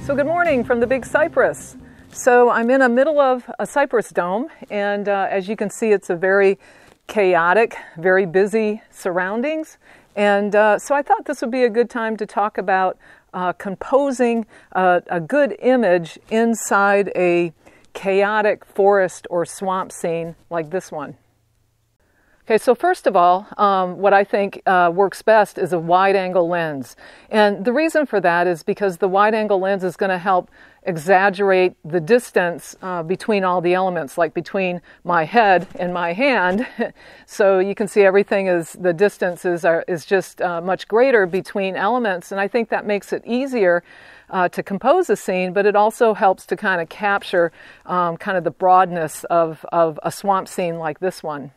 So good morning from the Big Cypress. So I'm in the middle of a cypress dome, and as you can see, it's a very chaotic, very busy surroundings. And so I thought this would be a good time to talk about composing a good image inside a chaotic forest or swamp scene like this one. Okay, so first of all, what I think works best is a wide-angle lens. And the reason for that is because the wide-angle lens is going to help exaggerate the distance between all the elements, like between my head and my hand. So you can see everything the distance is just much greater between elements. And I think that makes it easier to compose a scene, but it also helps to kind of capture kind of the broadness of a swamp scene like this one.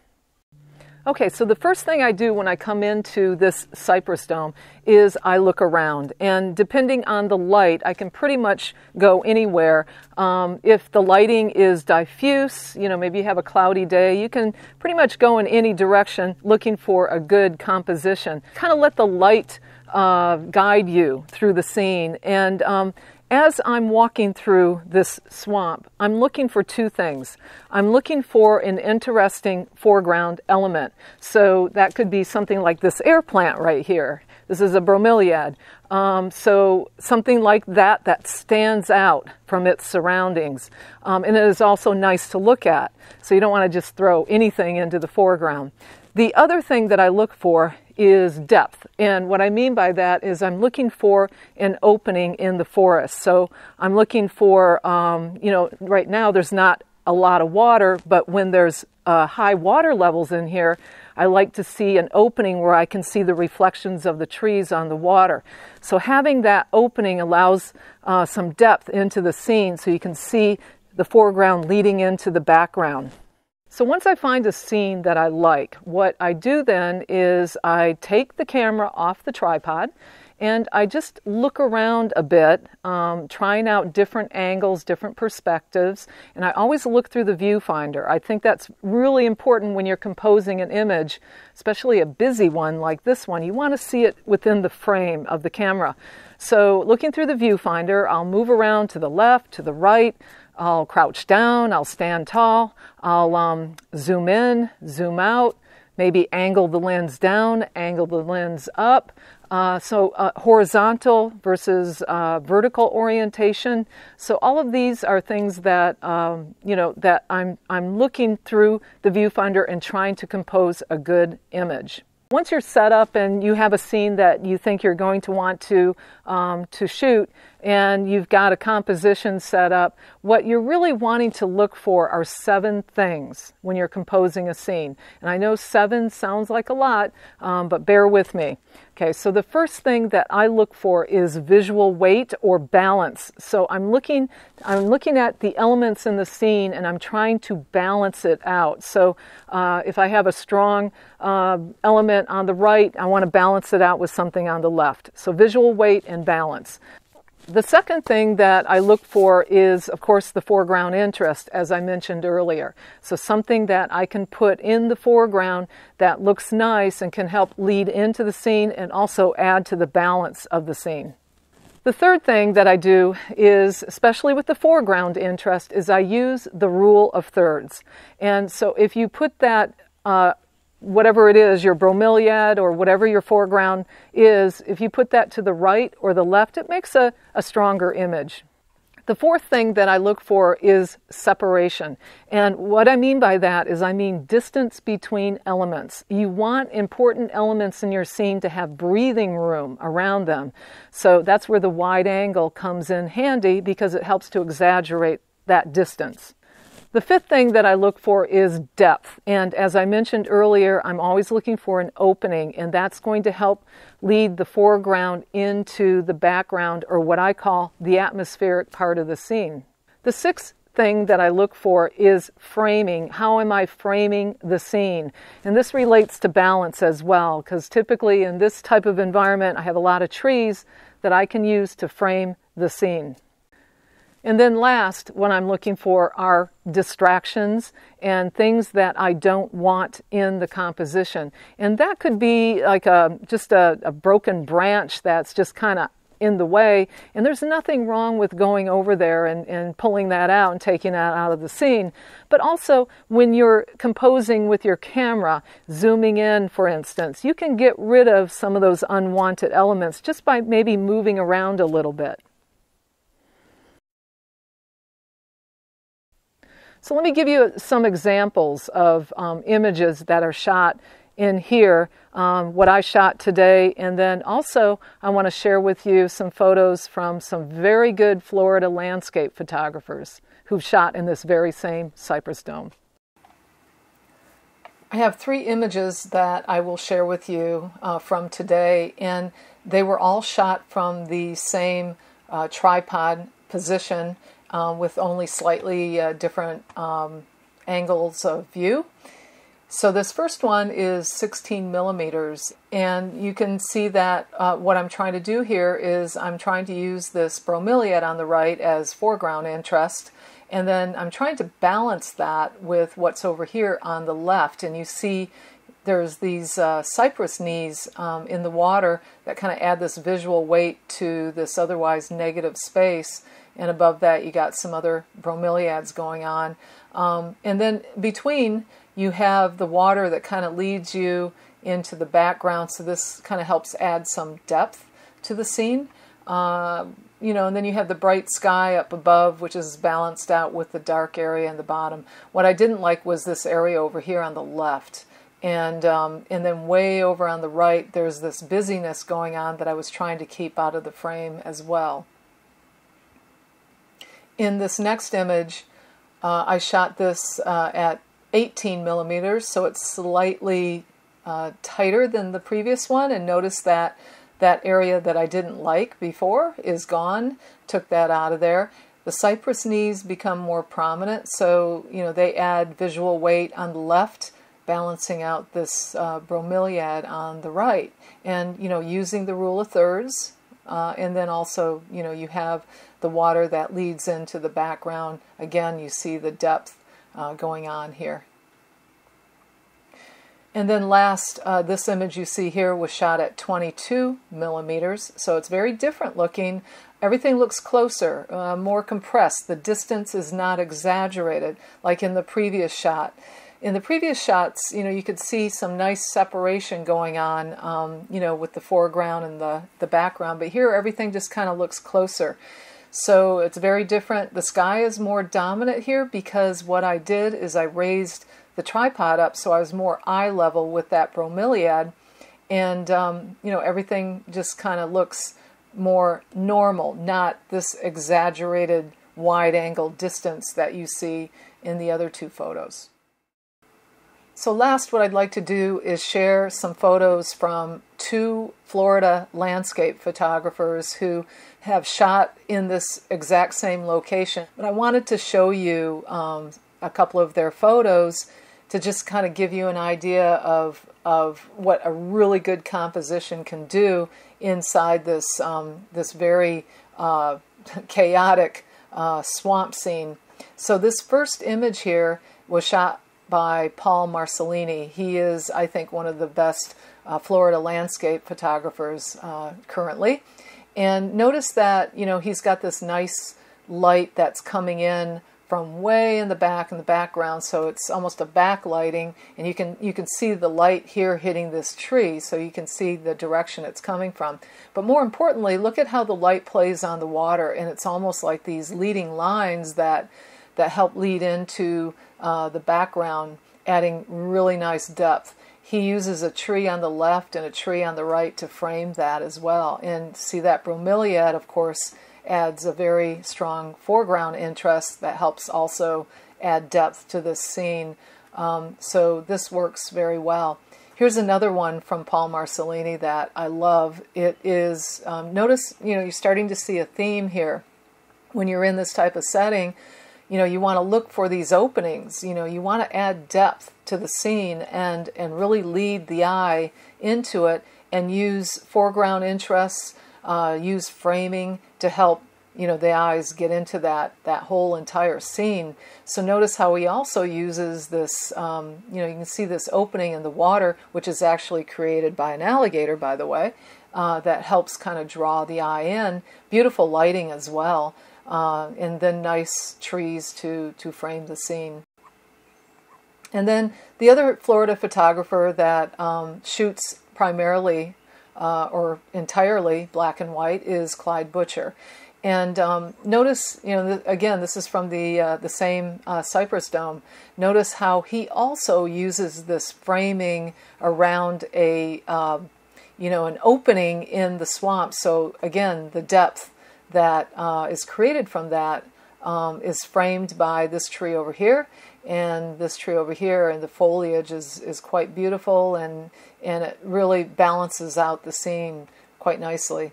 Okay, so the first thing I do when I come into this cypress dome is I look around, and depending on the light, I can pretty much go anywhere. If the lighting is diffuse, maybe you have a cloudy day, you can pretty much go in any direction looking for a good composition. Kind of let the light guide you through the scene. And as I'm walking through this swamp, I'm looking for two things. I'm looking for an interesting foreground element. So that could be something like this air plant right here. This is a bromeliad. So something like that stands out from its surroundings. And it is also nice to look at. So you don't want to just throw anything into the foreground. The other thing that I look for is depth. And what I mean by that is I'm looking for an opening in the forest. So I'm looking for, right now there's not a lot of water, but when there's high water levels in here, I like to see an opening where I can see the reflections of the trees on the water. So having that opening allows some depth into the scene so you can see the foreground leading into the background. So once I find a scene that I like, what I do then is I take the camera off the tripod and I just look around a bit, trying out different angles, different perspectives, and I always look through the viewfinder. I think that's really important when you're composing an image, especially a busy one like this one. You want to see it within the frame of the camera. So looking through the viewfinder, I'll move around to the left, to the right, I'll crouch down, I'll stand tall, I'll zoom in, zoom out, maybe angle the lens down, angle the lens up. So horizontal versus vertical orientation. So all of these are things that, that I'm looking through the viewfinder and trying to compose a good image. Once you're set up and you have a scene that you think you're going to want to shoot, and you've got a composition set up, what you're really wanting to look for are 7 things when you're composing a scene. And I know 7 sounds like a lot, but bear with me. Okay, so the first thing that I look for is visual weight or balance. So I'm looking at the elements in the scene and I'm trying to balance it out. So if I have a strong element on the right, I want to balance it out with something on the left. So visual weight and balance. The second thing that I look for is, of course, the foreground interest, as I mentioned earlier. So something that I can put in the foreground that looks nice and can help lead into the scene and also add to the balance of the scene. The third thing that I do is, especially with the foreground interest, is I use the rule of thirds. And so if you put that whatever it is, your bromeliad or whatever your foreground is, if you put that to the right or the left, it makes a stronger image. The fourth thing that I look for is separation. And what I mean by that is I mean distance between elements. You want important elements in your scene to have breathing room around them. So that's where the wide angle comes in handy because it helps to exaggerate that distance. The fifth thing that I look for is depth. And as I mentioned earlier, I'm always looking for an opening, and that's going to help lead the foreground into the background, or what I call the atmospheric part of the scene. The sixth thing that I look for is framing. How am I framing the scene? And this relates to balance as well, because typically in this type of environment, I have a lot of trees that I can use to frame the scene. And then last, what I'm looking for are distractions and things that I don't want in the composition. And that could be like just a broken branch that's just kind of in the way, and there's nothing wrong with going over there and pulling that out and taking that out of the scene. But also, when you're composing with your camera, zooming in, for instance, you can get rid of some of those unwanted elements just by maybe moving around a little bit. So let me give you some examples of images that are shot in here, what I shot today, and then also I want to share with you some photos from some very good Florida landscape photographers who've shot in this very same cypress dome. I have 3 images that I will share with you from today, and they were all shot from the same tripod position with only slightly different angles of view. So this first one is 16 millimeters, and you can see that what I'm trying to do here is I'm trying to use this bromeliad on the right as foreground interest, and then I'm trying to balance that with what's over here on the left, and you see there's these cypress knees in the water that kind of add this visual weight to this otherwise negative space, and above that you got some other bromeliads going on. And then between you have the water that kind of leads you into the background, so this kind of helps add some depth to the scene. You know, and then you have the bright sky up above, which is balanced out with the dark area in the bottom. What I didn't like was this area over here on the left. And then way over on the right, there's this busyness going on that I was trying to keep out of the frame as well. In this next image, I shot this at 18 millimeters, so it's slightly tighter than the previous one, and notice that that area that I didn't like before is gone. Took that out of there. The cypress knees become more prominent, so you know they add visual weight on the left, balancing out this bromeliad on the right. And you know, using the rule of thirds, and then also you know you have the water that leads into the background. Again, you see the depth going on here. And then last, this image you see here was shot at 22 millimeters, so it's very different looking. Everything looks closer, more compressed. The distance is not exaggerated like in the previous shot. In the previous shots, you know, you could see some nice separation going on, you know, with the foreground and the background, but here everything just kind of looks closer. So it's very different. The sky is more dominant here because what I did is I raised the tripod up so I was more eye level with that bromeliad, and you know, everything just kind of looks more normal, not this exaggerated wide angle distance that you see in the other 2 photos. So last, what I'd like to do is share some photos from 2 Florida landscape photographers who have shot in this exact same location. But I wanted to show you a couple of their photos to just kind of give you an idea of what a really good composition can do inside this this very chaotic swamp scene. So this first image here was shot by Paul Marcellini. He is, I think, one of the best Florida landscape photographers currently. And notice that, you know, he's got this nice light that's coming in from way in the back in the background, so it's almost a backlighting, and you can see the light here hitting this tree, so you can see the direction it's coming from. But more importantly, look at how the light plays on the water, and it's almost like these leading lines that help lead into the background, adding really nice depth. He uses a tree on the left and a tree on the right to frame that as well. And see that bromeliad, of course, adds a very strong foreground interest that helps also add depth to this scene. So this works very well. Here's another one from Paul Marcellini that I love. It is, notice, you know, you're starting to see a theme here. When you're in this type of setting, you know, you want to look for these openings. You know, you want to add depth to the scene and really lead the eye into it, and use foreground interests, use framing to help, the eyes get into that whole entire scene. So notice how he also uses this, you can see this opening in the water, which is actually created by an alligator, by the way, that helps kind of draw the eye in. Beautiful lighting as well, and then nice trees to frame the scene. And then the other Florida photographer that shoots primarily or entirely black and white is Clyde Butcher. And notice, again, this is from the same cypress dome. Notice how he also uses this framing around an opening in the swamp. So again, the depth that is created from that is framed by this tree over here and this tree over here, and the foliage is quite beautiful, and it really balances out the scene quite nicely.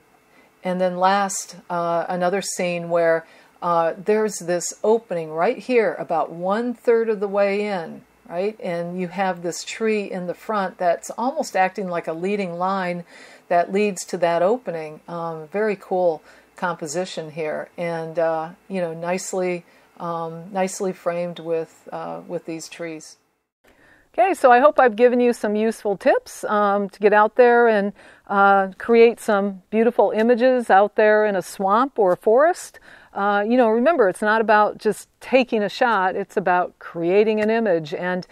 And then last, another scene where there's this opening right here, about 1/3 of the way in, right? And you have this tree in the front that's almost acting like a leading line that leads to that opening. Very cool composition here, and nicely framed with these trees. Okay, so I hope I've given you some useful tips to get out there and create some beautiful images out there in a swamp or a forest. Remember, it's not about just taking a shot, it's about creating an image and,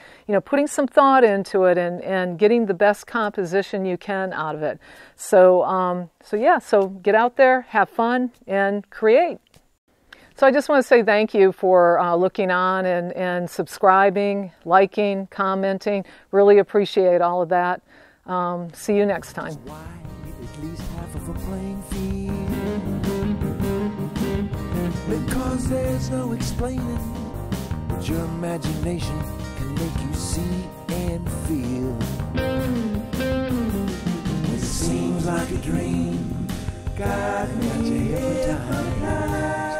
putting some thought into it and getting the best composition you can out of it. So get out there, have fun, and create. So I just want to say thank you for looking on and subscribing, liking, commenting. Really appreciate all of that. See you next time. At least half of a playing field, because there's no explaining what your imagination can make you see and feel. It seems like a dream, got me hypnotized.